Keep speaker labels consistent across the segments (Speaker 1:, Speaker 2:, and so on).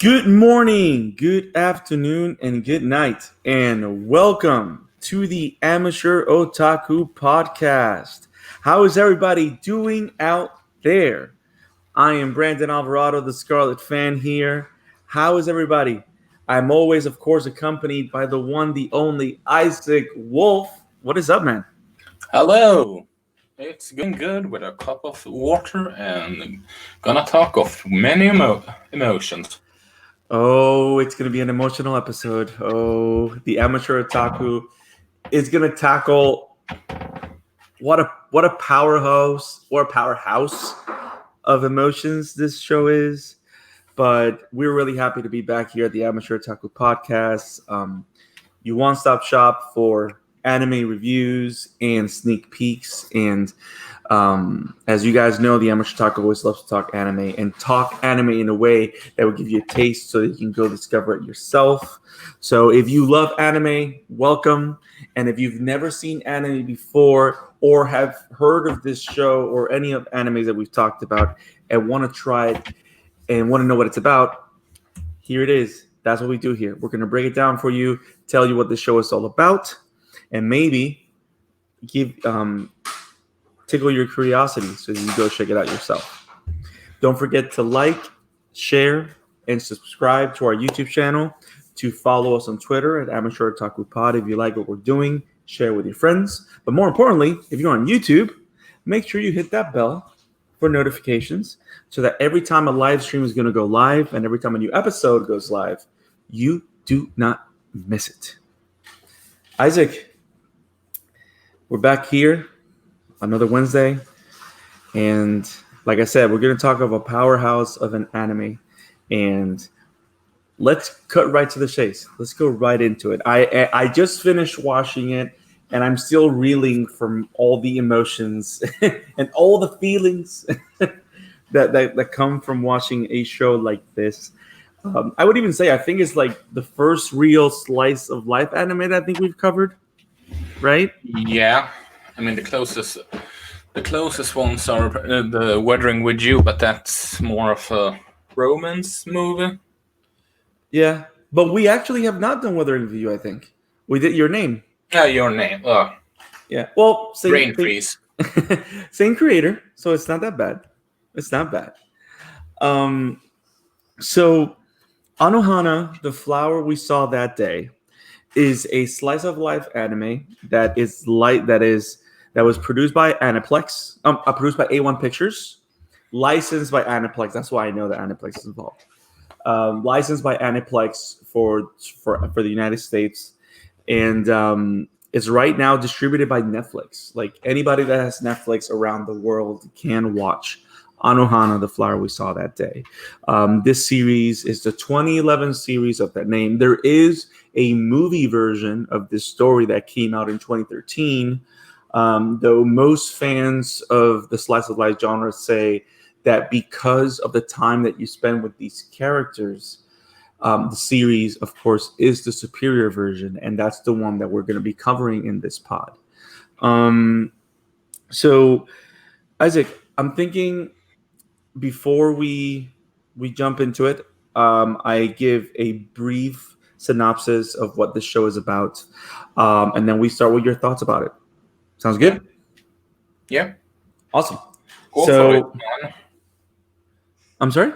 Speaker 1: Good morning, good afternoon, and good night, and welcome to the Amateur Otaku Podcast. How is everybody doing out there? I am Brandon Alvarado, the Scarlet Fan here. How is everybody? I'm always, of course, accompanied by the one, the only Isak Wolf. What is up, man?
Speaker 2: Hello! It's going good with a cup of water and gonna talk of many emotions.
Speaker 1: Oh, it's going to be an emotional episode. Oh, the Amateur Otaku is going to tackle what a powerhouse of emotions this show is. But we're really happy to be back here at the Amateur Otaku Podcast. You one-stop shop for anime reviews and sneak peeks. And as you guys know, the Amateur Otaku always loves to talk anime and talk anime in a way that will give you a taste so that you can go discover it yourself. So if you love anime, welcome. And if you've never seen anime before or have heard of this show or any of animes that we've talked about and want to try it and want to know what it's about, here it is. That's what we do here. We're going to break it down for you, tell you what the show is all about, and maybe give tickle your curiosity so you go check it out yourself. Don't forget to like, share, and subscribe to our YouTube channel, to follow us on Twitter at Amateur Otaku Pod. If you like what we're doing, share with your friends. But more importantly, if you're on YouTube, make sure you hit that bell for notifications so that every time a live stream is going to go live and every time a new episode goes live, you do not miss it. Isak, we're back here another Wednesday, and like I said, we're going to talk of a powerhouse of an anime, and let's cut right to the chase. Let's go right into it. I just finished watching it, and I'm still reeling from all the emotions and all the feelings that come from watching a show like this. I would even say I think it's like the first real slice of life anime that I think we've covered, right?
Speaker 2: Yeah, I mean the closest ones are the Weathering with You, but that's more of a romance movie.
Speaker 1: Yeah, but we actually have not done Weathering with You, I think. We did Your Name.
Speaker 2: Yeah, Your Name.
Speaker 1: Yeah, well,
Speaker 2: Brain freeze.
Speaker 1: Same creator, so it's not that bad. It's not bad. So Anohana, the flower we saw that day, is a slice of life anime that was produced by Aniplex, produced by A1 Pictures, licensed by Aniplex. That's why I know that Aniplex is involved. Licensed by Aniplex for the United States, and it's right now distributed by Netflix. Like anybody that has Netflix around the world can watch Anohana, the flower we saw that day. This series is the 2011 series of that name. There is a movie version of this story that came out in 2013, though most fans of the slice of life genre say that because of the time that you spend with these characters, the series, of course, is the superior version, and that's the one that we're going to be covering in this pod. So, Isak, I'm thinking before we jump into it, I give a brief synopsis of what this show is about, and then we start with your thoughts about it. Sounds good?
Speaker 2: Yeah.
Speaker 1: Awesome.
Speaker 2: Go for it, man.
Speaker 1: I'm sorry?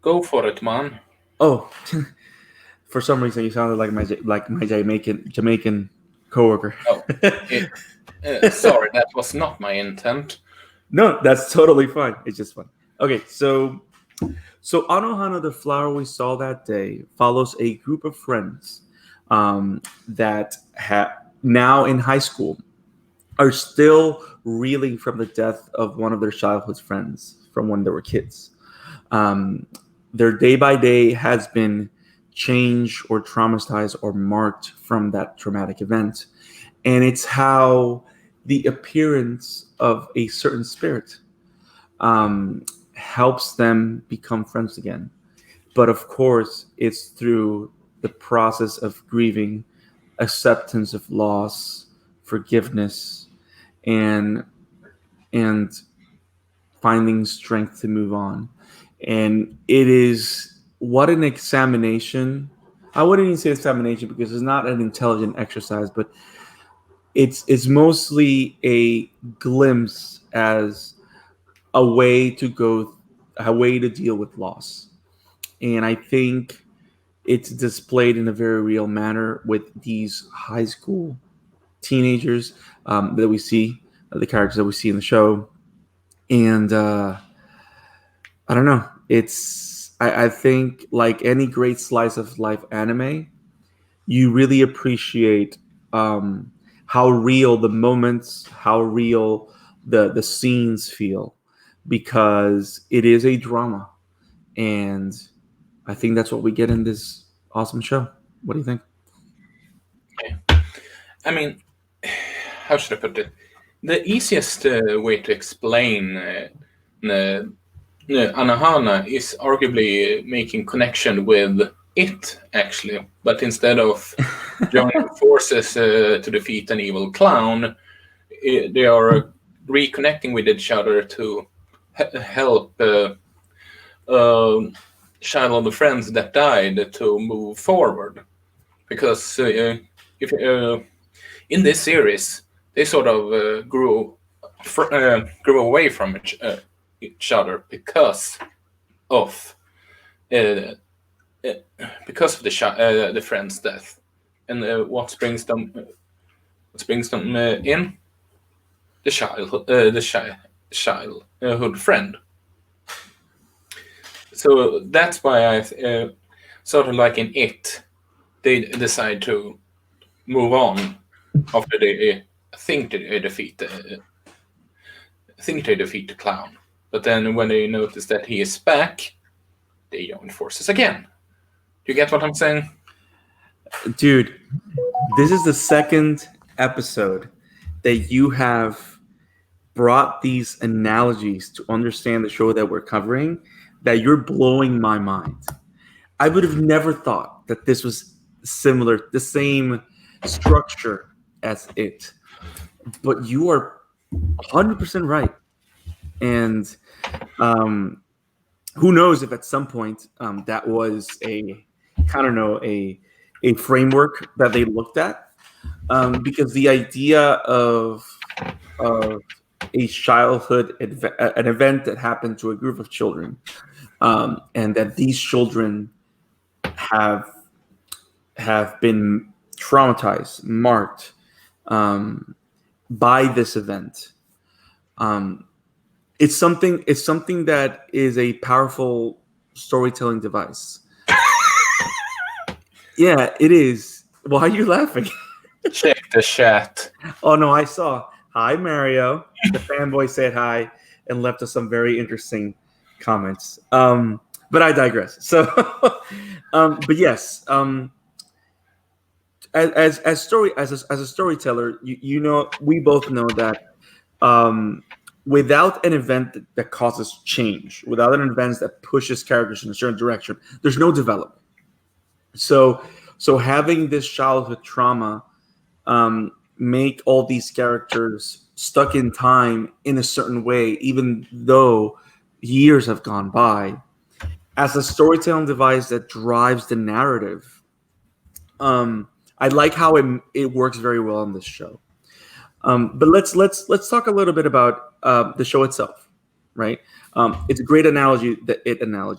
Speaker 2: Go for it, man.
Speaker 1: Oh, for some reason you sounded like my Jamaican coworker.
Speaker 2: Oh, sorry, that was not my intent.
Speaker 1: No, that's totally fine. It's just fun. Okay, so Anohana, the flower we saw that day, follows a group of friends that now in high school are still reeling from the death of one of their childhood friends from when they were kids. Their day by day has been changed or traumatized or marked from that traumatic event. And it's how the appearance of a certain spirit helps them become friends again. But of course, it's through the process of grieving, acceptance of loss, forgiveness, and finding strength to move on. And it is what an examination. I wouldn't even say examination because it's not an intelligent exercise, but it's mostly a glimpse as a way to deal with loss. And I think it's displayed in a very real manner with these high school teenagers that we see, the characters that we see in the show. And I don't know. I think like any great slice of life anime, you really appreciate how real the moments, how real the scenes feel, because it is a drama, and I think that's what we get in this awesome show. What do you think?
Speaker 2: I mean, how should I put it? The easiest way to explain Anohana is arguably making connection with it, actually. But instead of joining forces to defeat an evil clown, they are reconnecting with each other to help child of the friends that died to move forward. Because if in this series, they sort of grew away from each other of uh, uh, because of the friend's death, and what brings them in the childhood friend. So that's why I sort of like in it, they decide to move on after they think they defeat the clown. But then when they notice that he is back, they join forces again. You get what I'm saying?
Speaker 1: Dude, this is the second episode that you have brought these analogies to understand the show that we're covering, that you're blowing my mind. I would have never thought that this was similar, the same structure as it. But you are 100% right. And who knows if at some point that was a framework that they looked at, because the idea of a an event that happened to a group of children, and that these children have been traumatized, marked by this event. It's something that is a powerful storytelling device. Yeah, it is. Why are you laughing?
Speaker 2: Check the chat.
Speaker 1: Oh no, I saw. Hi, Mario. The fanboy said hi and left us some very interesting comments. But I digress. So, but yes, as a storyteller, you know, we both know that without an event that causes change, without an event that pushes characters in a certain direction, there's no development. So having this childhood trauma make all these characters stuck in time in a certain way, even though years have gone by, as a storytelling device that drives the narrative. I like how it works very well on this show. But let's talk a little bit about the show itself, right? It's a great analogy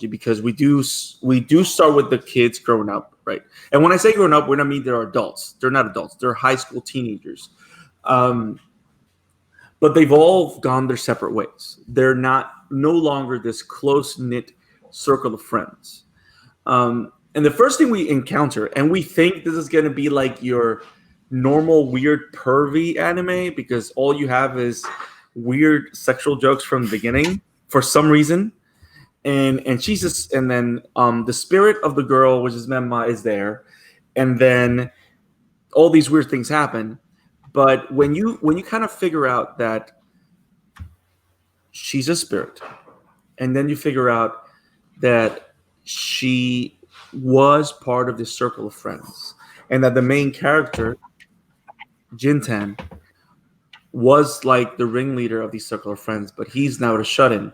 Speaker 1: because we do start with the kids growing up, right? And when I say growing up, we don't mean they're adults. They're not adults. They're high school teenagers. But they've all gone their separate ways. They're no longer this close knit circle of friends. And the first thing we encounter, and we think this is going to be like your normal weird pervy anime because all you have is weird sexual jokes from the beginning for some reason, and then the spirit of the girl, which is Memma, is there, and then all these weird things happen. But when you kind of figure out that she's a spirit, and then you figure out that she was part of this circle of friends, and that the main character, Jintan, was like the ringleader of these circle of friends, but he's now a shut-in.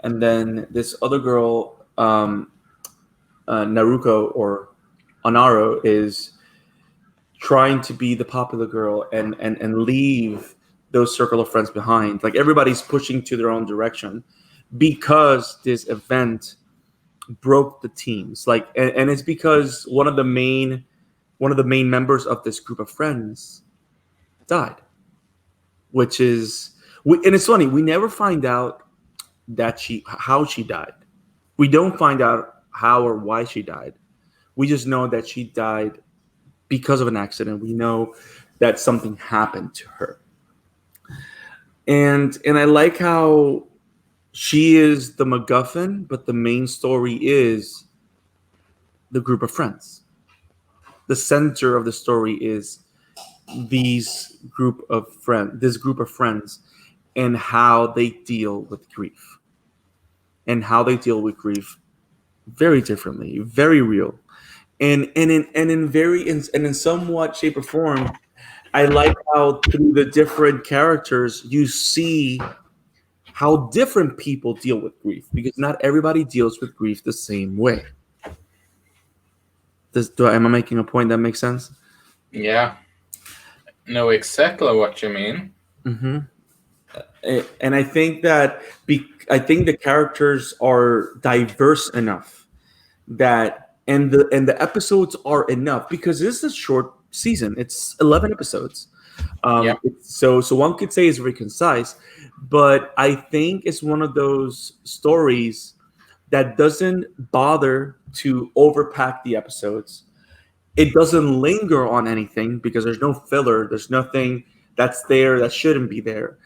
Speaker 1: And then this other girl, Naruko or Onaro is trying to be the popular girl and leave those circle of friends behind. Like everybody's pushing to their own direction because this event broke the teams. Like, and it's because one of the main members of this group of friends died, which is, and it's funny, we never find out how she died. We don't find out how or why she died. We just know that she died because of an accident. We know that something happened to her. And I like how she is the MacGuffin, but the main story is the group of friends. The center of the story is this group of friends and how they deal with grief. And how they deal with grief very differently, very real. And in somewhat shape or form, I like how through the different characters you see how different people deal with grief, because not everybody deals with grief the same way. Am I making a point that makes sense?
Speaker 2: Yeah, know exactly what you mean.
Speaker 1: Mm-hmm. And I think that the characters are diverse enough that and the episodes are enough, because this is a short season. It's 11 episodes. So one could say it's very concise, but I think it's one of those stories that doesn't bother to overpack the episodes. It doesn't linger on anything because there's no filler. There's nothing that's there that shouldn't be there.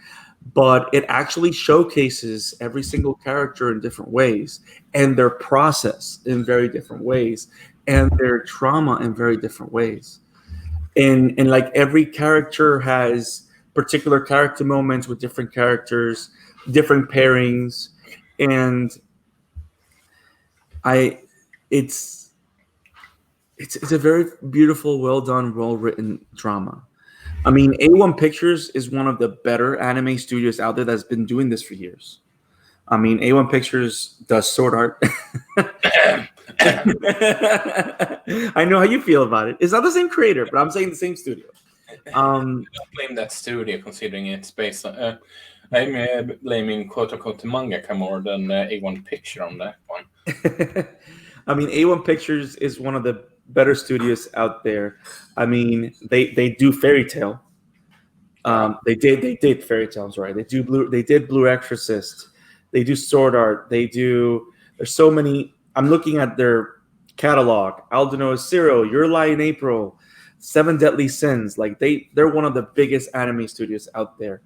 Speaker 1: But it actually showcases every single character in different ways, and their process in very different ways, and their trauma in very different ways. And like every character has particular character moments with different characters, different pairings, and it's a very beautiful, well done, well written drama. I mean, A1 Pictures is one of the better anime studios out there that's been doing this for years. I mean, A1 Pictures does Sword Art. I know how you feel about it. It's not the same creator, but I'm saying the same studio.
Speaker 2: I don't blame that studio, considering it's based on. I'm blaming quote unquote the mangaka more than A1 Picture on that one.
Speaker 1: I mean, A1 Pictures is one of the better studios out there. I mean, they do Fairy Tail. They did Fairy Tail. I'm sorry. They did Blue Exorcist. They do Sword Art. There's so many. I'm looking at their catalog. Aldino Zero, Your Lie in April, Seven Deadly Sins. Like they're one of the biggest anime studios out there.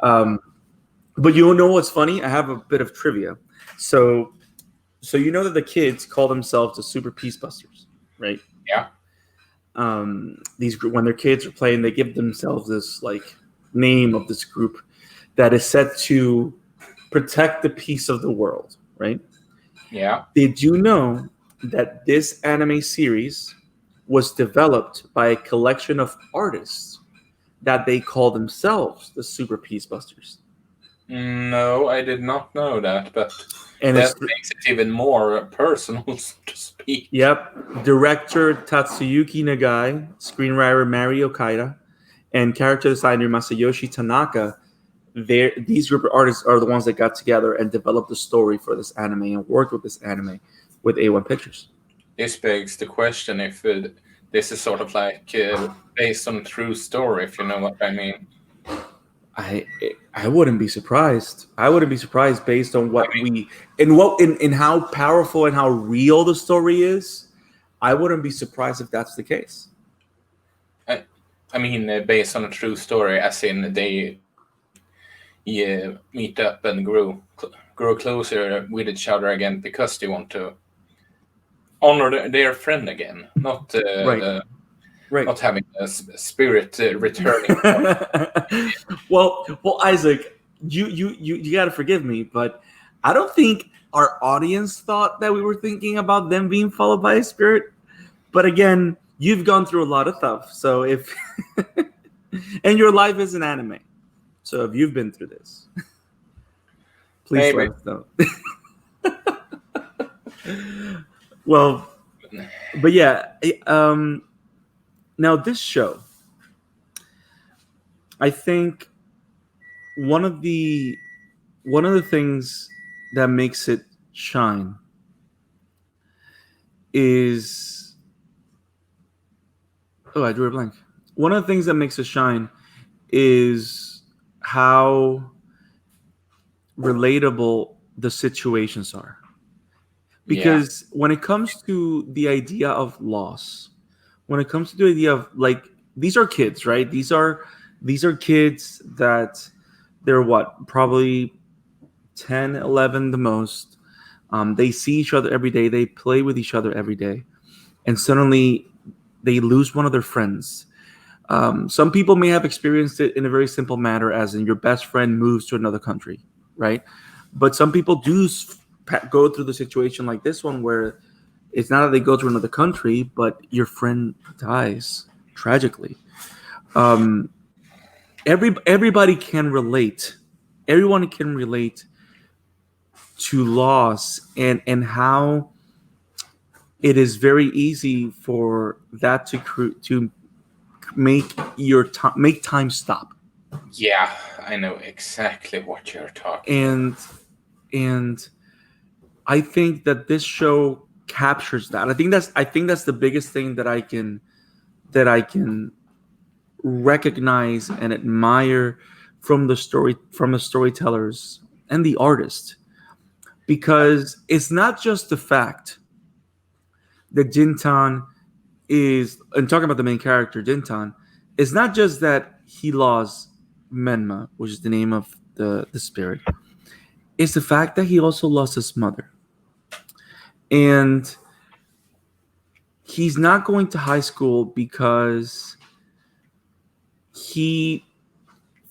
Speaker 1: But you know what's funny? I have a bit of trivia. So you know that the kids call themselves the Super Peace Busters, right?
Speaker 2: Yeah.
Speaker 1: When their kids are playing, they give themselves this like name of this group that is set to protect the peace of the world, right?
Speaker 2: Yeah.
Speaker 1: Did you know that this anime series was developed by a collection of artists that they call themselves the Super Peace Busters?
Speaker 2: No, I did not know that, but
Speaker 1: And
Speaker 2: that makes it even more personal, so to speak.
Speaker 1: Yep. Director Tatsuyuki Nagai, screenwriter Mario Kaida, and character designer Masayoshi Tanaka. These group of artists are the ones that got together and developed the story for this anime and worked with this anime with A1 Pictures.
Speaker 2: This begs the question if this is sort of like based on a true story, if you know what I mean.
Speaker 1: I wouldn't be surprised. I wouldn't be surprised based on what in how powerful and how real the story is. I wouldn't be surprised if that's the case.
Speaker 2: I mean, based on a true story, as in they meet up and grow closer with each other again because they want to honor their friend again, not not having a spirit returning.
Speaker 1: Well, Isaac, you got to forgive me, but I don't think our audience thought that we were thinking about them being followed by a spirit. But again, you've gone through a lot of stuff, so if and your life is an anime, so if you've been through this, please let us know. Well, But yeah, now this show, I think one of the things that makes it shine is I drew a blank. One of the things that makes it shine is how relatable the situations are. Because when it comes to the idea of loss, when it comes to the idea of like these are kids, right? These are kids that they're what, probably 10, 11 the most. They see each other every day. They play with each other every day. And suddenly they lose one of their friends. Some people may have experienced it in a very simple manner, as in your best friend moves to another country, right? But some people do go through the situation like this one, where it's not that they go to another country, but your friend dies tragically. Everybody can relate. Everyone can relate to loss, and how it is very easy for that to make make time stop.
Speaker 2: Yeah, I know exactly what you're talking about.
Speaker 1: And I think that this show captures that. I think that's the biggest thing that I can recognize and admire from the storytellers and the artist, because it's not just the fact that Jintan is, and talking about the main character Jintan, it's not just that he lost Menma, which is the name of the spirit. It's the fact that he also lost his mother. And he's not going to high school because he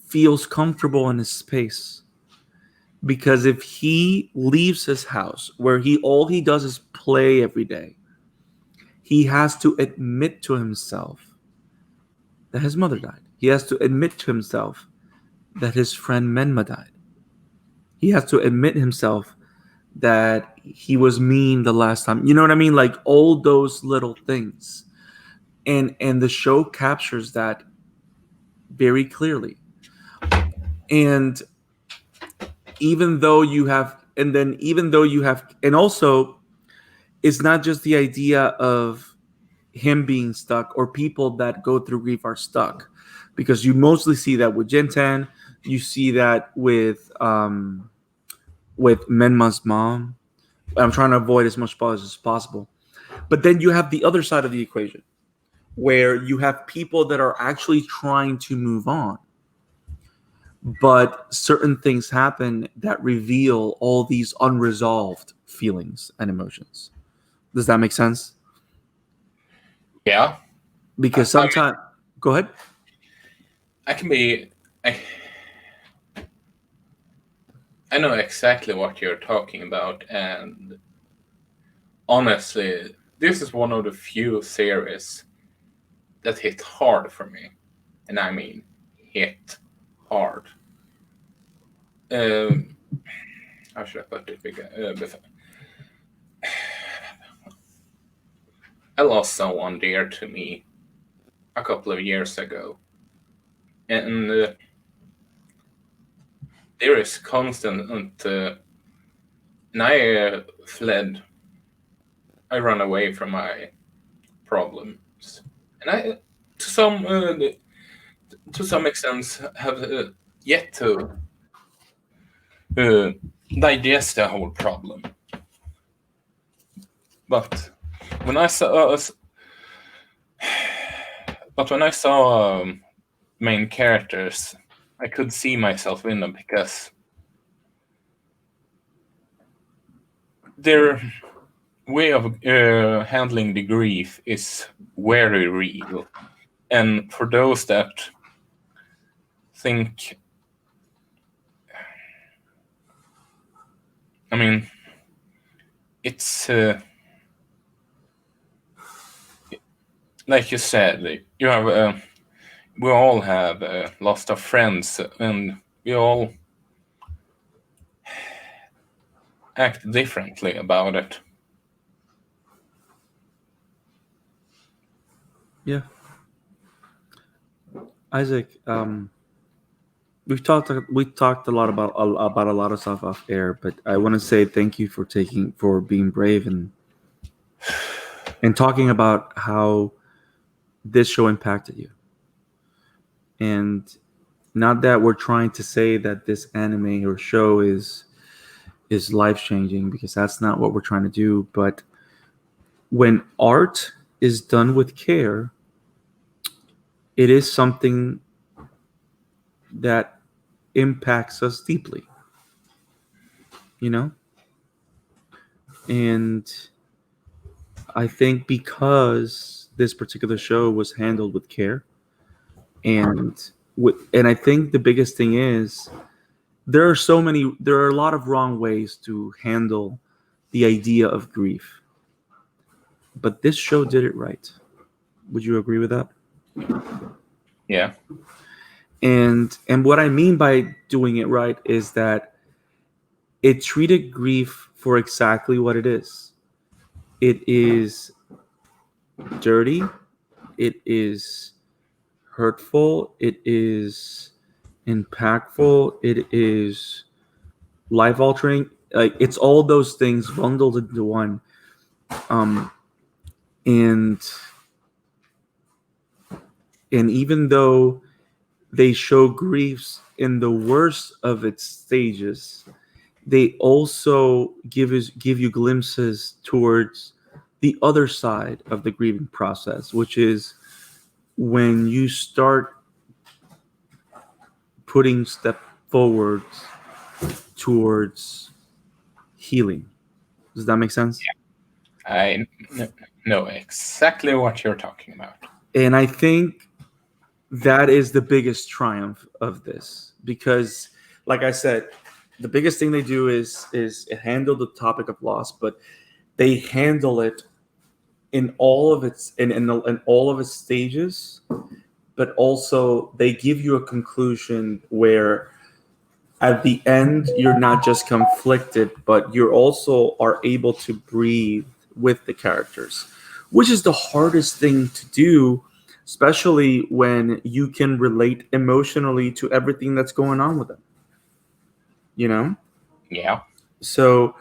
Speaker 1: feels comfortable in his space. Because if he leaves his house, where all he does is play every day, he has to admit to himself that his mother died. He has to admit to himself that his friend Menma died. He has to admit himself that he was mean the last time. You know what I mean? Like all those little things. And the show captures that very clearly. And even though you have and also it's not just the idea of him being stuck, or people that go through grief are stuck, because you mostly see that with Jintan, you see that with Menma's mom. I'm trying to avoid as much spoilers as possible. But then you have the other side of the equation, where you have people that are actually trying to move on, but certain things happen that reveal all these unresolved feelings and emotions. Does that make sense?
Speaker 2: Yeah,
Speaker 1: Because
Speaker 2: I mean,
Speaker 1: sometimes, go ahead.
Speaker 2: I can be. I know exactly what you're talking about, and honestly, this is one of the few series that hit hard for me, and I mean hit hard. How should I put it? Before? I lost someone dear to me a couple of years ago, and there is constant, and I fled. I run away from my problems, and I, to some extent, have yet to digest the whole problem. But when I saw, main characters, I could see myself in them, because their way of handling the grief is very real. And for those that think, I mean, it's like you said, you have we all have lost our friends, and we all act differently about it.
Speaker 1: Yeah. Isaac, we talked a lot about a lot of stuff off air, but I want to say thank you for being brave and talking about how this show impacted you. And not that we're trying to say that this anime or show is life changing, because that's not what we're trying to do, but when art is done with care, it is something that impacts us deeply, you know? And I think because this particular show was handled with care, and I think the biggest thing is there are a lot of wrong ways to handle the idea of grief, but this show did it right. Would you agree with that?
Speaker 2: Yeah.
Speaker 1: And what I mean by doing it right is that it treated grief for exactly what it is. It is dirty, it is hurtful, it is impactful, it is life altering. Like, it's all those things bundled into one. Um and and even though they show griefs in the worst of its stages, they also give you glimpses towards the other side of the grieving process, which is when you start putting step forwards towards healing. Does that make sense?
Speaker 2: I know exactly what you're talking about.
Speaker 1: And I think that is the biggest triumph of this, because, like I said, the biggest thing they do is handle the topic of loss, but they handle it in all of its in all of its stages, but also they give you a conclusion where at the end you're not just conflicted, but you're also are able to breathe with the characters, which is the hardest thing to do, especially when you can relate emotionally to everything that's going on with them, you know?
Speaker 2: Yeah.
Speaker 1: So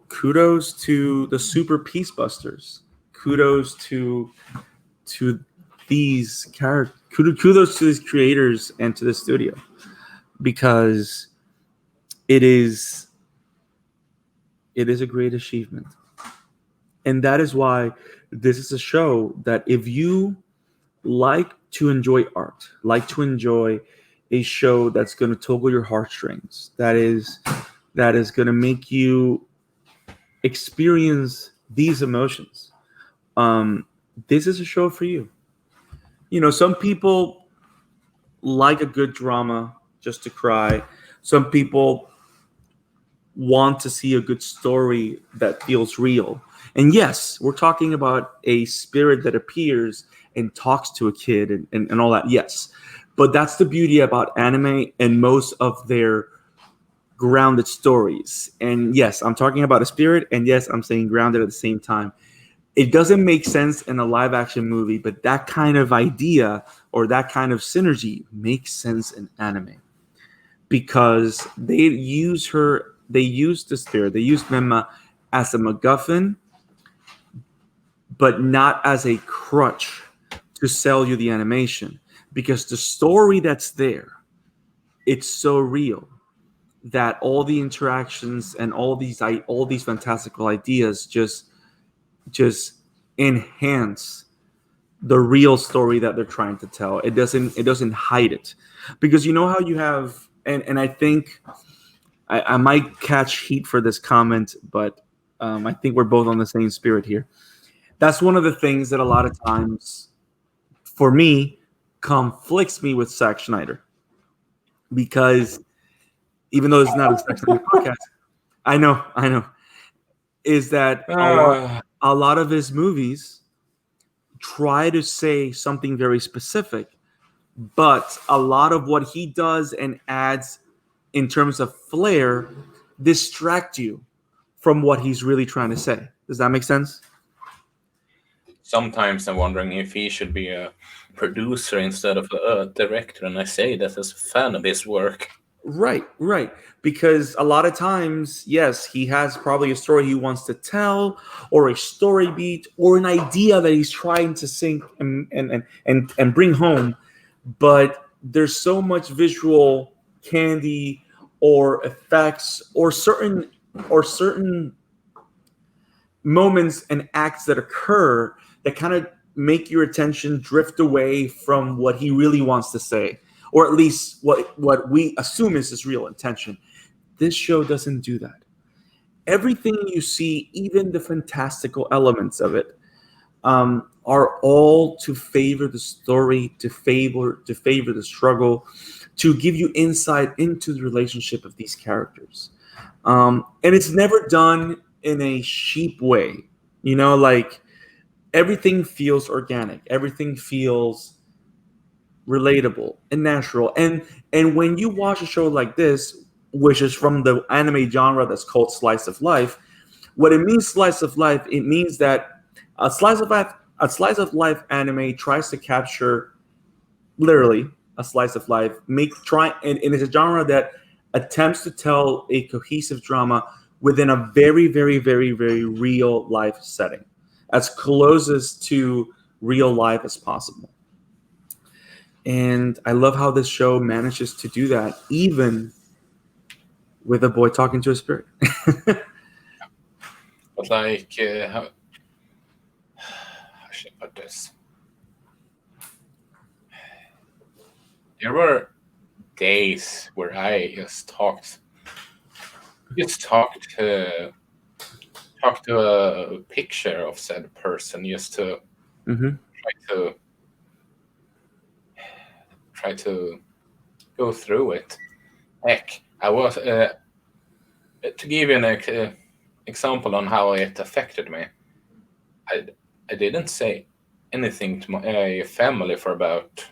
Speaker 1: kudos to the Super Peace Busters. Kudos to these characters. Kudos to these creators and to the studio, because it is a great achievement. And that is why this is a show that, if you like to enjoy art, like to enjoy a show that's going to toggle your heartstrings, that is going to make you experience these emotions, this is a show for you. You know, some people like a good drama just to cry. Some people want to see a good story that feels real. And yes, we're talking about a spirit that appears and talks to a kid and all that. Yes. But that's the beauty about anime and most of their grounded stories. And yes, I'm talking about a spirit, and yes, I'm saying grounded at the same time. It doesn't make sense in a live action movie, but that kind of idea or that kind of synergy makes sense in anime, because they use the spirit, they use Memma as a MacGuffin, but not as a crutch to sell you the animation, because the story that's there, it's so real that all the interactions and all these fantastical ideas just enhance the real story that they're trying to tell. It doesn't hide it, because you know how you have, and I think I might catch heat for this comment, but I think we're both on the same spirit here. That's one of the things that a lot of times, for me, conflicts me with Zack Snyder, because even though it's not a Zack Snyder podcast, I know, is that a lot of his movies try to say something very specific, but a lot of what he does and adds in terms of flair distract you from what he's really trying to say. Does that make sense?
Speaker 2: sometimes I'm wondering if he should be a producer instead of a director, and I say that as a fan of his work.
Speaker 1: Right. Because a lot of times, yes, he has probably a story he wants to tell, or a story beat, or an idea that he's trying to sink and bring home. But there's so much visual candy or effects or certain moments and acts that occur that kind of make your attention drift away from what he really wants to say, or at least what we assume is his real intention. This show doesn't do that. Everything you see, even the fantastical elements of it, are all to favor the story, to favor the struggle, to give you insight into the relationship of these characters. And it's never done in a cheap way. Like everything feels organic. Everything feels relatable and natural. And when you watch a show like this, which is from the anime genre that's called slice of life, what it means slice of life, it means that a slice of life anime tries to capture literally a slice of life, and it's a genre that attempts to tell a cohesive drama within a very, very, very, very real life setting, as closest to real life as possible. And I love how this show manages to do that, even with a boy talking to a spirit.
Speaker 2: But like, how should I put this? There were days where I just talked to a picture of said person, just to try to go through it. Heck, I was to give you an example on how it affected me. I didn't say anything to my family for about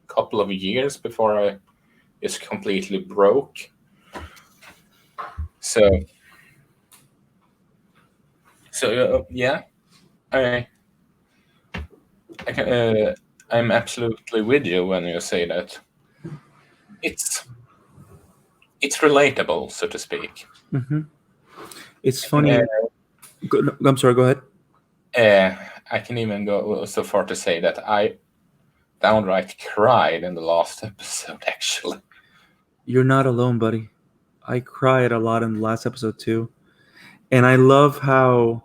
Speaker 2: a couple of years before I just completely broke. So yeah, I'm absolutely with you when you say that it's relatable, so to speak.
Speaker 1: Mm-hmm. It's funny. I'm sorry. Go ahead.
Speaker 2: I can even go so far to say that I downright cried in the last episode. Actually,
Speaker 1: you're not alone, buddy. I cried a lot in the last episode too, and I love how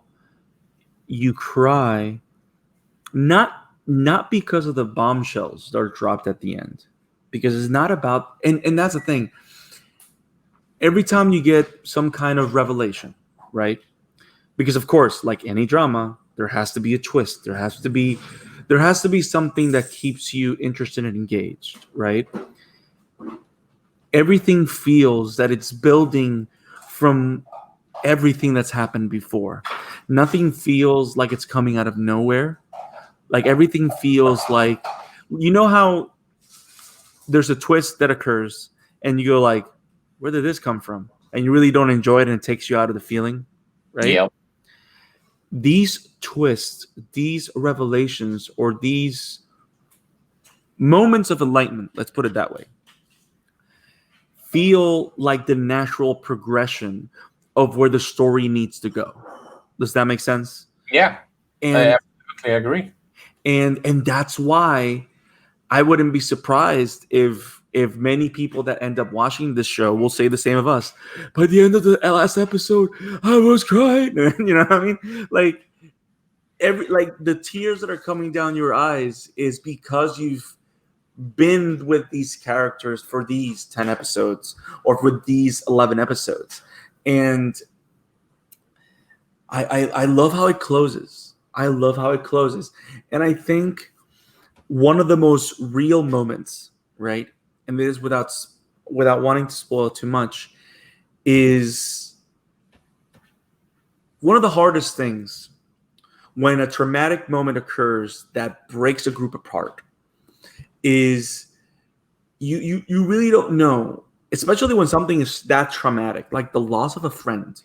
Speaker 1: you cry, not because of the bombshells that are dropped at the end, because it's not about, and that's the thing. Every time you get some kind of revelation, right? Because of course, like any drama, there has to be a twist. There has to be something that keeps you interested and engaged, right? Everything feels that it's building from everything that's happened before. Nothing feels like it's coming out of nowhere. Like everything feels like, how there's a twist that occurs and you go like, where did this come from? And you really don't enjoy it and it takes you out of the feeling, right?
Speaker 2: Yeah.
Speaker 1: These twists, these revelations, or these moments of enlightenment, let's put it that way, feel like the natural progression of where the story needs to go. Does that make sense?
Speaker 2: Yeah,
Speaker 1: and
Speaker 2: I absolutely agree.
Speaker 1: And that's why I wouldn't be surprised if many people that end up watching this show will say the same of us. By the end of the last episode, I was crying. You know what I mean? Like the tears that are coming down your eyes is because you've been with these characters for these 10 episodes or for these 11 episodes. And I love how it closes. And I think one of the most real moments, right? And this is without wanting to spoil too much, is one of the hardest things when a traumatic moment occurs that breaks a group apart is you really don't know, especially when something is that traumatic, like the loss of a friend.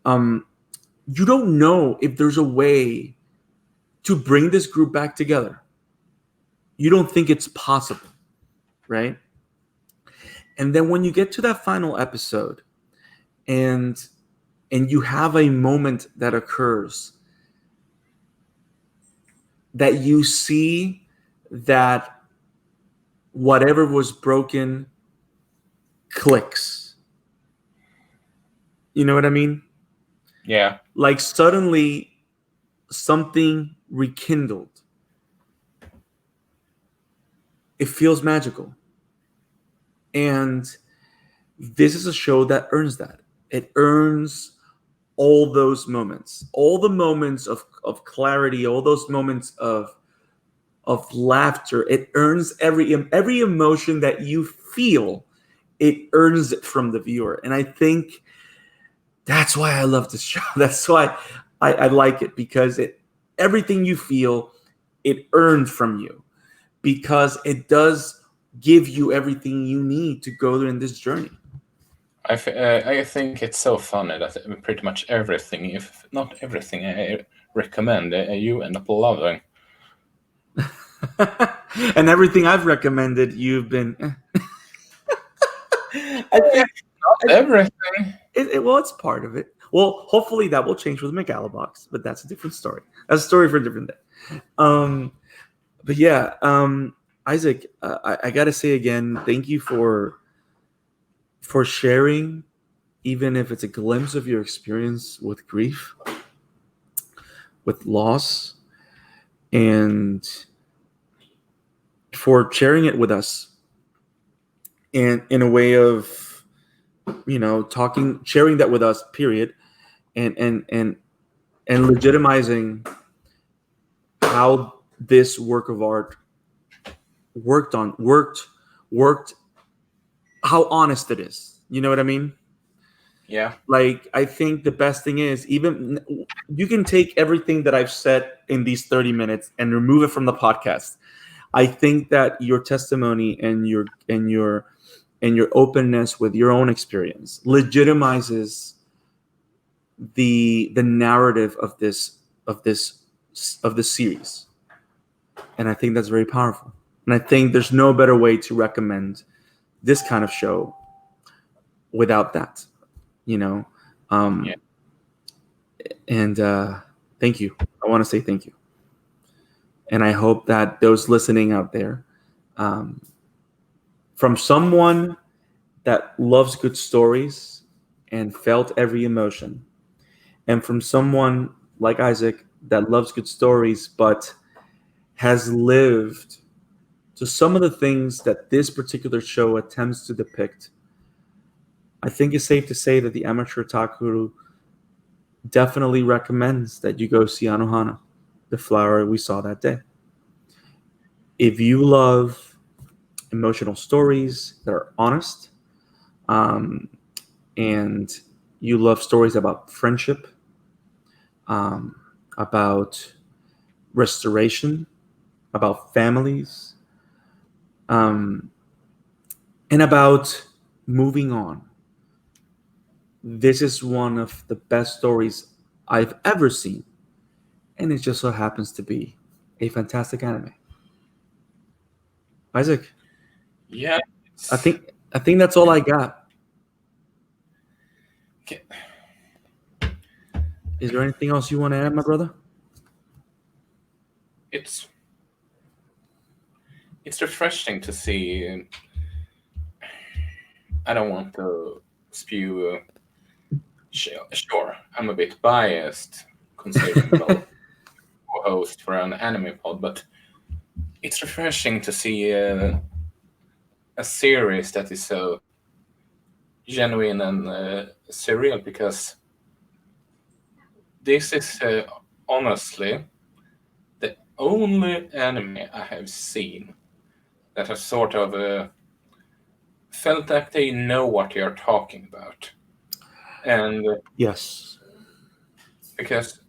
Speaker 1: You don't know if there's a way to bring this group back together. You don't think it's possible, right? And then when you get to that final episode and you have a moment that occurs that you see that whatever was broken clicks. You know what I mean?
Speaker 2: Yeah.
Speaker 1: Like suddenly something rekindled. It feels magical. And this is a show that earns that. It earns all those moments, all the moments of clarity, all those moments of laughter. It earns every emotion that you feel. It earns it from the viewer. And I think that's why I love this show. That's why I like it, because everything you feel, it earns from you, because it does give you everything you need to go in this journey.
Speaker 2: I think it's so funny that pretty much everything, if not everything, I recommend, you end up loving.
Speaker 1: And everything I've recommended, you've been. I think
Speaker 2: not everything.
Speaker 1: Well, it's part of it. Well, hopefully that will change with Megalobox, but that's a different story. That's a story for a different day. But yeah, Isak, I gotta say again, thank you for sharing, even if it's a glimpse of your experience with grief, with loss, and for sharing it with us, and in a way of, sharing that with us, period, and legitimizing how this work of art worked, how honest it is. You know what I mean?
Speaker 2: Yeah.
Speaker 1: Like, I think the best thing is, even you can take everything that I've said in these 30 minutes and remove it from the podcast. I think that your testimony and your openness with your own experience legitimizes the narrative of this series. And I think that's very powerful. And I think there's no better way to recommend this kind of show without that, Yeah. And thank you. I want to say thank you. And I hope that those listening out there, from someone that loves good stories and felt every emotion, and from someone like Isak that loves good stories but has lived to some of the things that this particular show attempts to depict, I think it's safe to say that the Amateur Otaku definitely recommends that you go see Anohana, the flower we saw that day. If you love emotional stories that are honest, and you love stories about friendship, about restoration, about families, and about moving on, this is one of the best stories I've ever seen. And it just so happens to be a fantastic anime. Isak?
Speaker 2: Yeah.
Speaker 1: I think that's all I got.
Speaker 2: Okay.
Speaker 1: Is there anything else you want to add, my brother?
Speaker 2: It's refreshing to see. I don't want to spew. Sure, I'm a bit biased considering co-host for an anime pod, but it's refreshing to see a series that is so genuine and surreal, because this is honestly the only anime I have seen that has sort of felt like they know what they are talking about. And
Speaker 1: yes,
Speaker 2: because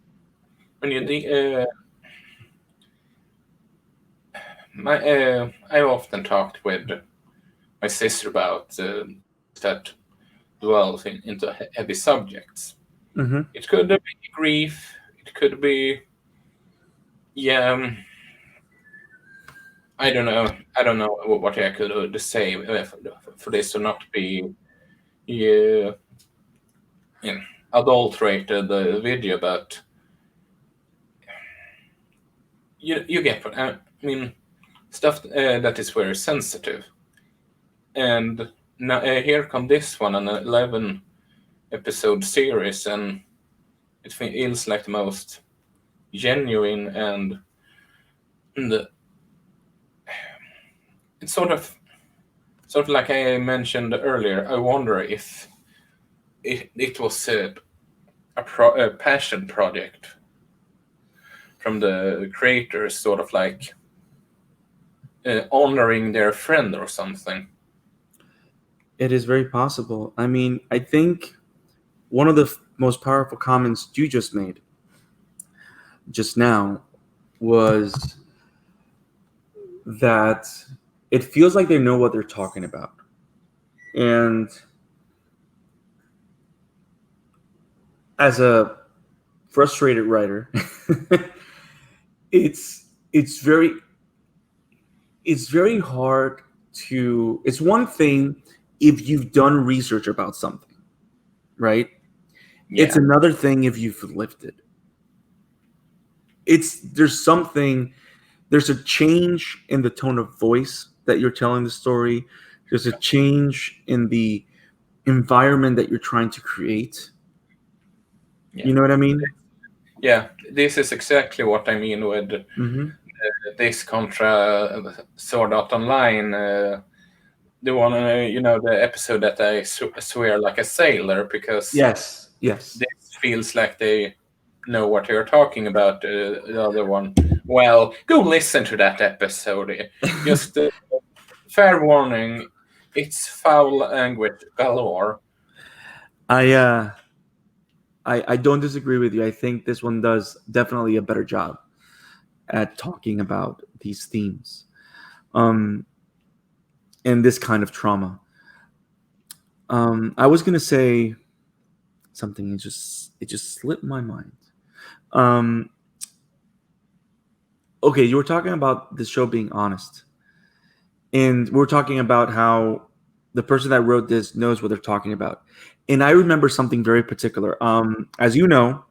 Speaker 2: when you I often talked with my sister about that dwells into heavy subjects.
Speaker 1: mm-hmm.
Speaker 2: It could be grief. It could be Yeah, I don't know. I don't know what I could say for this to not be uh, in adulterated video, but you get what I mean. Stuff that is very sensitive, and now, here come this one, an 11 episode series, and it feels like the most genuine, and the, it's sort of like I mentioned earlier. I wonder if it was a passion project from the creators, sort of like honoring their friend or something.
Speaker 1: It is very possible. I mean, I think one of the most powerful comments you just made just now was that it feels like they know what they're talking about. And as a frustrated writer, it's very hard to, it's one thing if you've done research about something, right?
Speaker 2: Yeah.
Speaker 1: It's another thing if you've lived it. There's a change in the tone of voice that you're telling the story. There's a change in the environment that you're trying to create.
Speaker 2: Yeah.
Speaker 1: You know what I mean?
Speaker 2: Yeah, this is exactly what I mean with
Speaker 1: Mm-hmm.
Speaker 2: this contra Sword Art Online. The one, the episode that I swear like a sailor, because
Speaker 1: Yes.
Speaker 2: this feels like they know what they're talking about. The other one, well, go listen to that episode. Just fair warning, it's foul language galore.
Speaker 1: I don't disagree with you. I think this one does definitely a better job at talking about these themes, and this kind of trauma. I was gonna say something. It just slipped my mind. Um, okay, you were talking about the show being honest, and we were talking about how the person that wrote this knows what they're talking about. And I remember something very particular. As you know,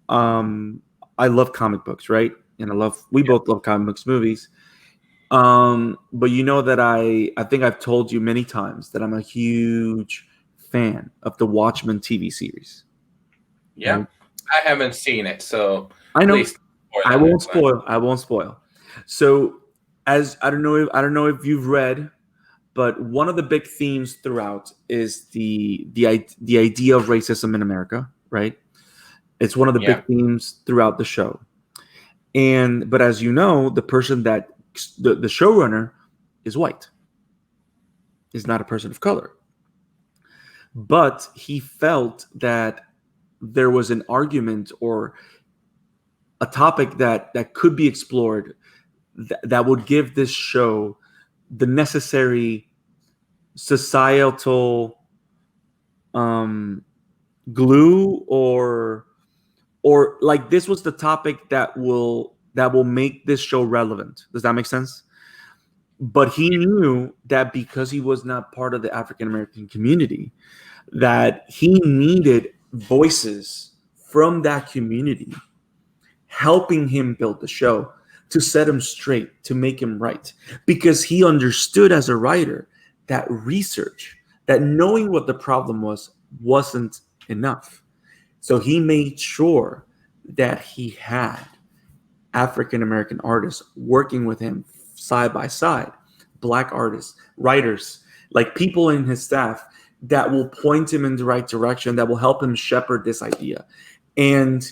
Speaker 1: I love comic books, right? And we both love comic books, movies. But you know that I think I've told you many times that I'm a huge fan of the Watchmen TV series.
Speaker 2: Yeah,
Speaker 1: Right?
Speaker 2: I haven't seen it, so
Speaker 1: I know.
Speaker 2: please
Speaker 1: I won't spoil. I won't spoil. So, as I don't know if you've read, but one of the big themes throughout is the idea of racism in America, right? It's one of the big themes throughout the show. But as you know, the person that the showrunner is white, is not a person of color. But he felt that there was an argument or a topic that could be explored that would give this show the necessary societal glue, or like this was the topic that will make this show relevant. Does that make sense? But he knew that because he was not part of the African American community, that he needed voices from that community helping him build the show, to set him straight, to make him right. Because he understood as a writer that research, that knowing what the problem wasn't enough. So he made sure that he had African American artists working with him side by side, Black artists, writers, like people in his staff that will point him in the right direction, that will help him shepherd this idea. And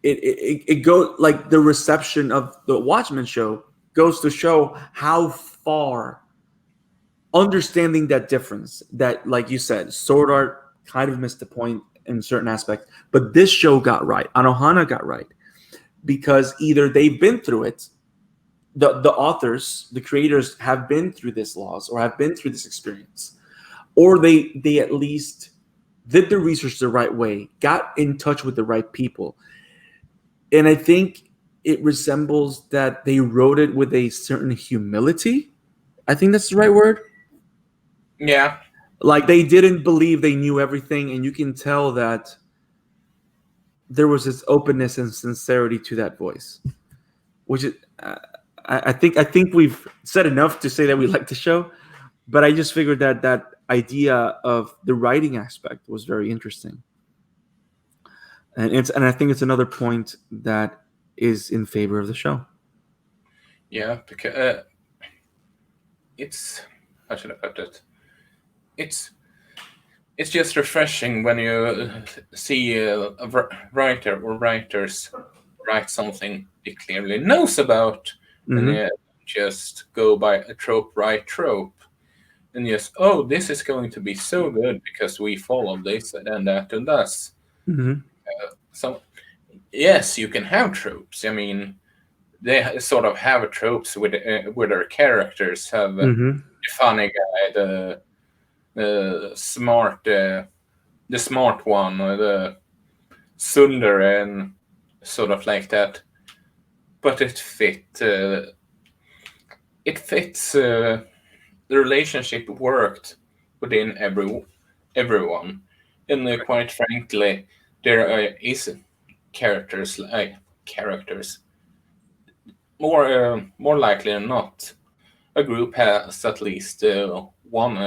Speaker 1: it goes, like, the reception of the Watchmen show goes to show how far understanding that difference, that, like you said, Sword Art kind of missed the point in certain aspects, but this show got right. Anohana got right, because either they've been through it, the authors, the creators have been through this loss or have been through this experience, or they at least did the research the right way, got in touch with the right people, And I think it resembles that they wrote it with a certain humility. I think that's the right word.
Speaker 2: Yeah.
Speaker 1: Like they didn't believe they knew everything, and you can tell that there was this openness and sincerity to that voice, which is, I think we've said enough to say that we like the show, but I just figured that that idea of the writing aspect was very interesting, and I think it's another point that is in favor of the show.
Speaker 2: Yeah, because it's, how should I put it? It's just refreshing when you see a writer or writers write something he clearly knows about, and
Speaker 1: Mm-hmm.
Speaker 2: just go by a trope, and yes, oh, this is going to be so good because we follow this and that and that.
Speaker 1: Mm-hmm.
Speaker 2: So yes, you can have tropes. I mean, they sort of have tropes with their characters. Have the
Speaker 1: Mm-hmm.
Speaker 2: funny guy, the smart one, or the Sunder, and sort of like that. But it fits. The relationship worked within everyone, and quite frankly, there is characters. More likely than not, a group has at least one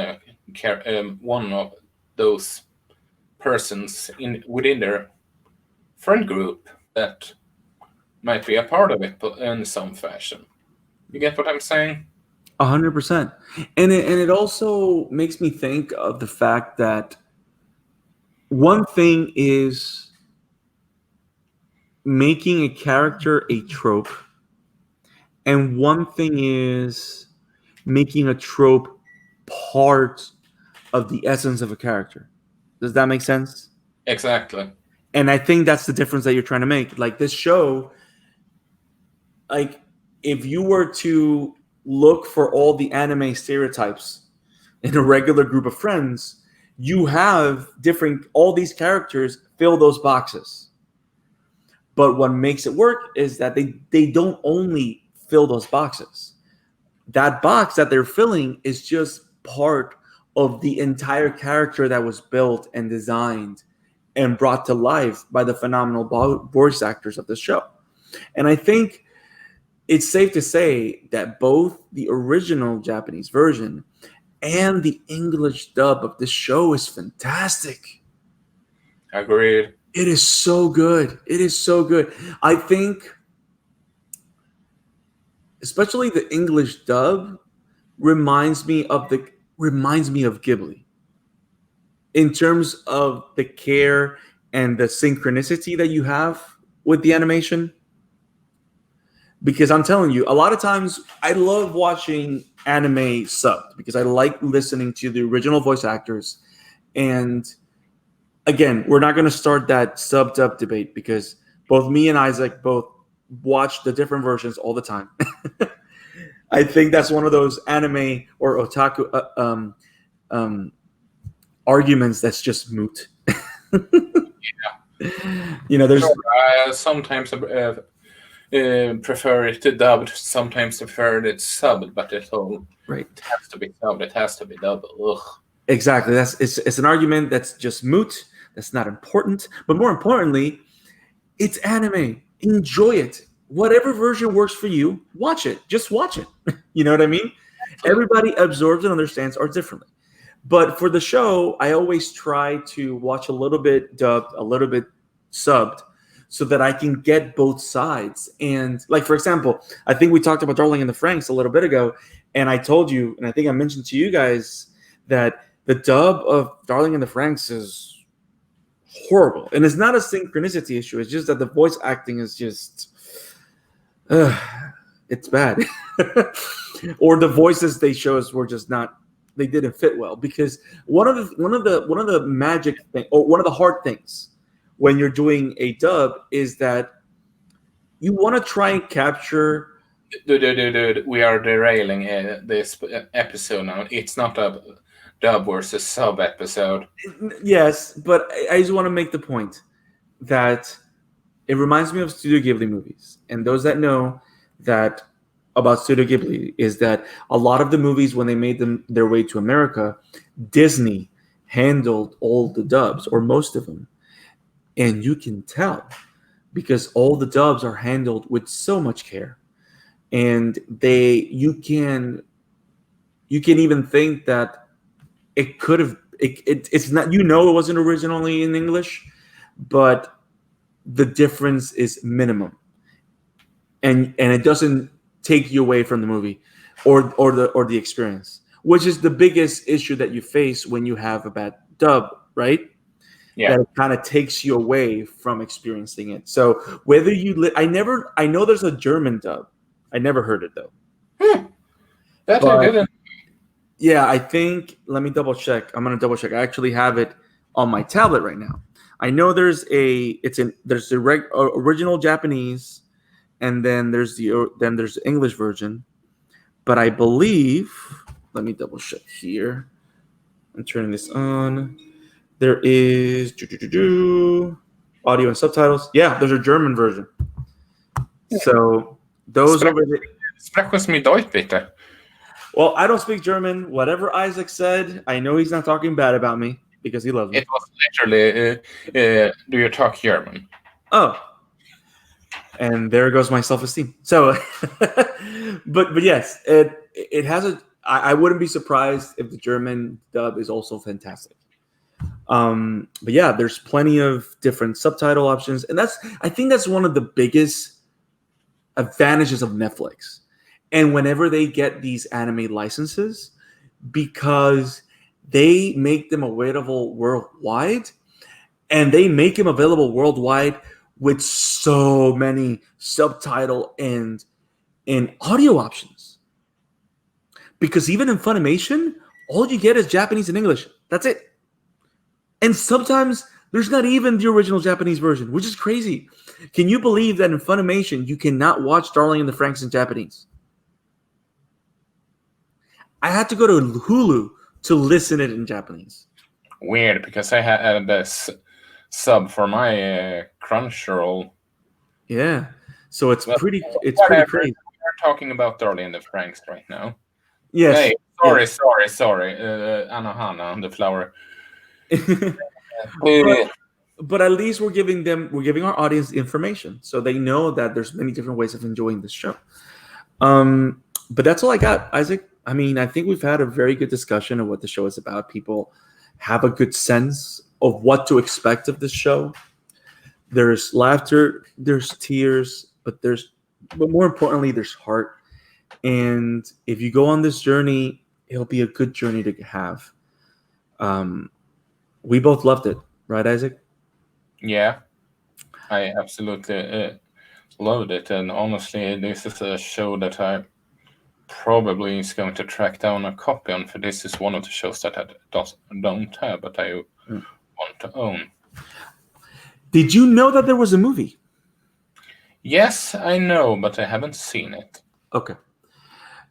Speaker 2: of those persons within their friend group that might be a part of it in some fashion. You get what I'm saying?
Speaker 1: 100%. And it also makes me think of the fact that one thing is making a character a trope, and one thing is making a trope part of the essence of a character. Does that make sense?
Speaker 2: Exactly.
Speaker 1: And I think that's the difference that you're trying to make. Like this show, like if you were to look for all the anime stereotypes in a regular group of friends, you have different, all these characters fill those boxes. But what makes it work is that they don't only fill those boxes. That box that they're filling is just part of the entire character that was built and designed and brought to life by the phenomenal voice actors of the show. And I think it's safe to say that both the original Japanese version and the English dub of this show is fantastic.
Speaker 2: Agreed.
Speaker 1: It is so good. It is so good. I think, especially the English dub, reminds me of Ghibli in terms of the care and the synchronicity that you have with the animation. Because I'm telling you, a lot of times I love watching anime subbed because I like listening to the original voice actors. And again, we're not going to start that sub dub debate because both me and Isaac both watch the different versions all the time. I think that's one of those anime or otaku arguments that's just moot. You know, there's
Speaker 2: Sure, I sometimes prefer it dubbed, sometimes prefer it subbed, but it all
Speaker 1: right.
Speaker 2: it has to be subbed, it has to be dubbed. Ugh.
Speaker 1: Exactly. It's an argument that's just moot. That's not important. But more importantly, it's anime. Enjoy it. Whatever version works for you, watch it. Just watch it. You know what I mean? Everybody absorbs and understands art differently. But for the show, I always try to watch a little bit dubbed, a little bit subbed, so that I can get both sides. And like, for example, I think we talked about Darling in the Franxx a little bit ago, and I told you, and I think I mentioned to you guys that the dub of Darling in the Franxx is horrible. And it's not a synchronicity issue. It's just that the voice acting is just, it's bad. Or the voices they chose were just not, they didn't fit well. Because one of the magic thing, or one of the hard things when you're doing a dub is that you want to try and capture.
Speaker 2: Dude, we are derailing this episode now. It's not a dub versus sub episode.
Speaker 1: Yes, but I just want to make the point that It reminds me of Studio Ghibli movies. And those that know that about Studio Ghibli is that a lot of the movies, when they made them their way to America, Disney handled all the dubs or most of them. And you can tell because all the dubs are handled with so much care. And you can even think that it could have it's not, it wasn't originally in English, but the difference is minimum, and it doesn't take you away from the movie or the experience, which is the biggest issue that you face when you have a bad dub, right?
Speaker 2: Yeah.
Speaker 1: That it kind of takes you away from experiencing it. So whether I know there's a German dub. I never heard it though.
Speaker 2: That I didn't.
Speaker 1: Yeah, I think. Let me double check. I'm gonna double check. I actually have it on my tablet right now. I know there's the original Japanese, and then there's the English version. But I believe. Let me double check here. I'm turning this on. There is audio and subtitles. Yeah, there's a German version. So those over there.
Speaker 2: Sprach oss mit Deutsch bitte.
Speaker 1: Well, I don't speak German. Whatever Isaac said, I know he's not talking bad about me because he loves me.
Speaker 2: It was literally, do you talk German?
Speaker 1: Oh. And there goes my self-esteem. So, but yes, it has I wouldn't be surprised if the German dub is also fantastic. But yeah, there's plenty of different subtitle options. And I think that's one of the biggest advantages of Netflix. And whenever they get these anime licenses, because they make them available worldwide, and they make them available worldwide with so many subtitle and audio options. Because even in Funimation, all you get is Japanese and English. That's it. And sometimes there's not even the original Japanese version, which is crazy. Can you believe that in Funimation, you cannot watch Darling in the Franxx in Japanese? I had to go to Hulu to listen it in Japanese.
Speaker 2: Weird, because I had this sub for my Crunchyroll.
Speaker 1: Yeah, so it's pretty crazy.
Speaker 2: We're talking about Darling in the Franxx right now.
Speaker 1: Yes.
Speaker 2: Hey, sorry. Anohana, the flower.
Speaker 1: But at least we're giving our audience information, so they know that there's many different ways of enjoying this show. But that's all I got, Isaac. I mean, I think we've had a very good discussion of what the show is about. People have a good sense of what to expect of this show. There's laughter, there's tears, but more importantly, there's heart. And if you go on this journey, it'll be a good journey to have. We both loved it, right, Isaac?
Speaker 2: Yeah, I absolutely loved it. And honestly, this is a show that I probably is going to track down a copy on, for this is one of the shows that I don't have, but I want to own.
Speaker 1: Did you know that there was a movie?
Speaker 2: Yes, I know, but I haven't seen it.
Speaker 1: Okay.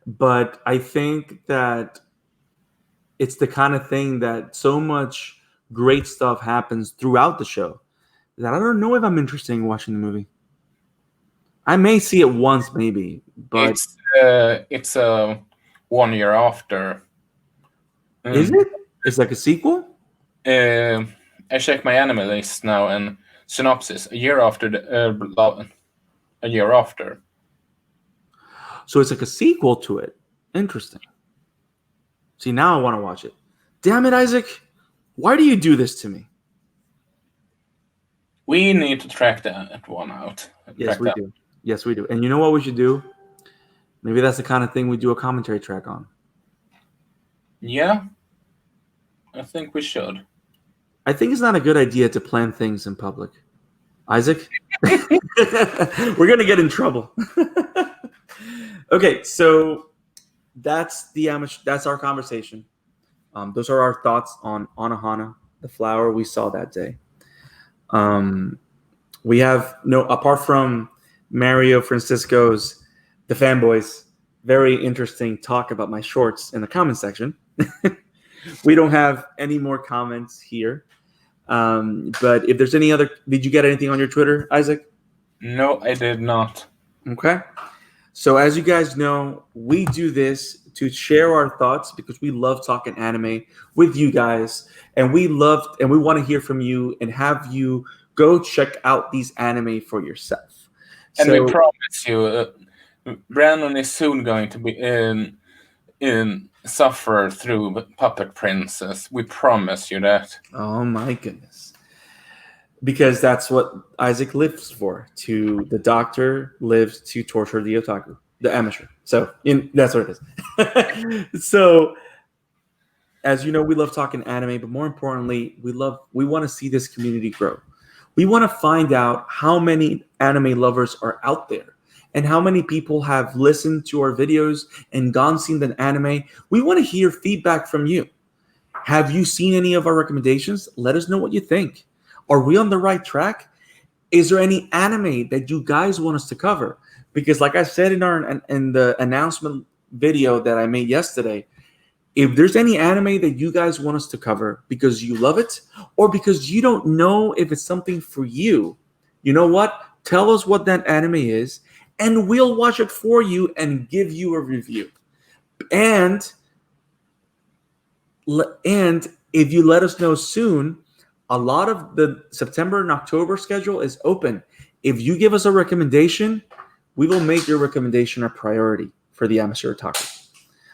Speaker 1: But I think that it's the kind of thing that so much great stuff happens throughout the show that I don't know if I'm interested in watching the movie. I may see it once, maybe, but
Speaker 2: it's 1 year after.
Speaker 1: Is it? It's like a sequel?
Speaker 2: I check my anime list now, and synopsis: a year after.
Speaker 1: So it's like a sequel to it. Interesting. See, now I want to watch it. Damn it, Isaac! Why do you do this to me?
Speaker 2: We need to track that one out.
Speaker 1: Yes, we do. Yes, we do. And you know what we should do? Maybe that's the kind of thing we do a commentary track on.
Speaker 2: Yeah, I think we should.
Speaker 1: I think it's not a good idea to plan things in public. Isaac? We're going to get in trouble. Okay, so that's our conversation. Those are our thoughts on Anohana, the flower we saw that day. We have apart from Mario Francisco's The Fanboys, very interesting talk about my shorts in the comment section. We don't have any more comments here. But if there's any other, did you get anything on your Twitter, Isaac?
Speaker 2: No, I did not.
Speaker 1: Okay. So as you guys know, we do this to share our thoughts because we love talking anime with you guys, and we want to hear from you and have you go check out these anime for yourself.
Speaker 2: And
Speaker 1: So,
Speaker 2: we promise you, Brandon is soon going to be in suffer through Puppet Princess. We promise you that.
Speaker 1: oh my goodness. Because that's what Isaac lives for. The doctor lives to torture the otaku, the amateur. So that's what it is. So, as you know, we love talking anime, but more importantly, we want to see this community grow. We want to find out how many anime lovers are out there and how many people have listened to our videos and gone seen an anime. We want to hear feedback from you. Have you seen any of our recommendations? Let us know what you think. Are we on the right track? Is there any anime that you guys want us to cover? Because like I said in the announcement video that I made yesterday, if there's any anime that you guys want us to cover because you love it or because you don't know if it's something for you, you know what? Tell us what that anime is and we'll watch it for you and give you a review. And if you let us know soon, a lot of the September and October schedule is open. If you give us a recommendation, we will make your recommendation a priority for the Amateur Otaku.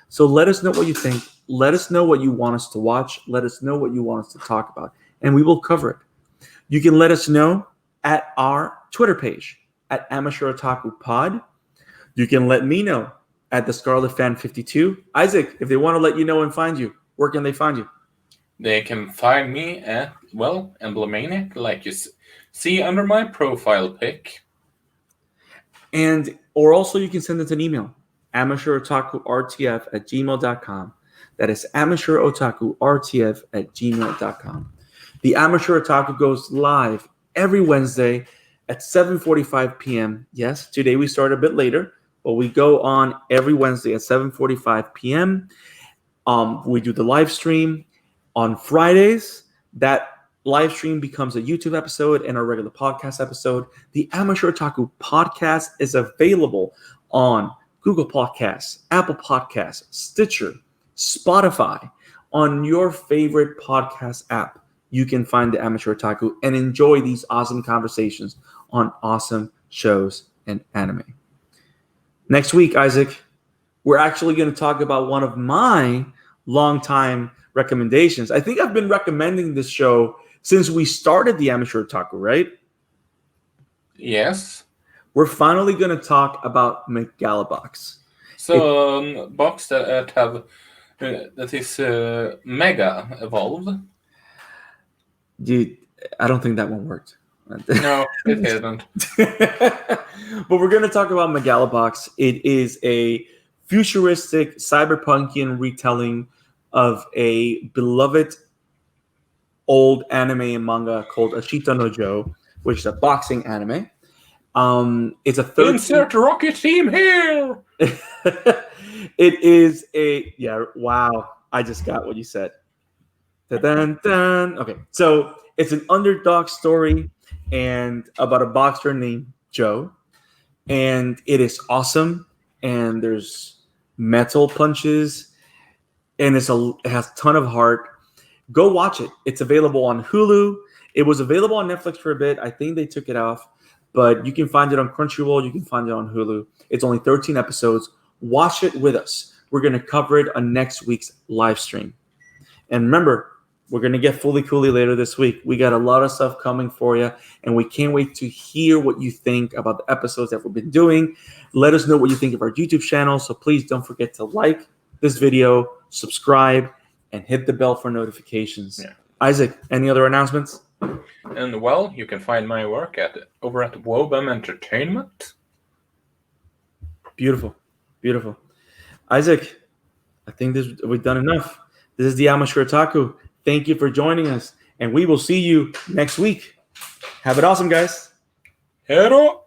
Speaker 1: So let us know what you think. Let us know what you want us to watch. Let us know what you want us to talk about, and we will cover it. You can let us know at our Twitter page at Amateur Otaku Pod. You can let me know at the Scarlet Fan 52. Isaac, if they want to let you know and find you, where can they find you?
Speaker 2: They can find me at, Emblemaniac, like you see under my profile pic.
Speaker 1: Or also you can send us an email, amateurotakurtf@gmail.com. That is amateurotakurtf@gmail.com. The Amateur Otaku goes live every Wednesday at 7:45 p.m. Yes, today we start a bit later, but we go on every Wednesday at 7:45 p.m. We do the live stream. On Fridays, that live stream becomes a YouTube episode and a regular podcast episode. The Amateur Otaku Podcast is available on Google Podcasts, Apple Podcasts, Stitcher, Spotify. On your favorite podcast app, you can find the Amateur Otaku and enjoy these awesome conversations on awesome shows and anime. Next week, Isaac, we're actually going to talk about one of my longtime recommendations. I think I've been recommending this show since we started the Amateur Otaku, right?
Speaker 2: Yes.
Speaker 1: We're finally going to talk about Megalobox.
Speaker 2: So, box that is mega evolved.
Speaker 1: Dude, I don't think that one worked.
Speaker 2: No, it didn't.
Speaker 1: But we're going to talk about Megalobox. It is a futuristic cyberpunkian retelling of a beloved old anime and manga called Ashita no Joe, which is a boxing anime. It's a third.
Speaker 2: Insert rocket team here.
Speaker 1: It is wow. I just got what you said. Dun. Okay, so it's an underdog story and about a boxer named Joe, and it is awesome. And there's metal punches. And it has a ton of heart. Go watch it. It's available on Hulu. It was available on Netflix for a bit. I think they took it off. But you can find it on Crunchyroll. You can find it on Hulu. It's only 13 episodes. Watch it with us. We're going to cover it on next week's live stream. And remember, we're going to get Fully Cooley later this week. We got a lot of stuff coming for you. And we can't wait to hear what you think about the episodes that we've been doing. Let us know what you think of our YouTube channel. So please don't forget to like this video, subscribe, and hit the bell for notifications. Yeah. Isaac, any other announcements?
Speaker 2: And you can find my work over at Wobam Entertainment.
Speaker 1: Beautiful. Isaac, I think we've done enough. This is the Amateur Otaku. Thank you for joining us, and we will see you next week. Have it awesome, guys.
Speaker 2: Hello.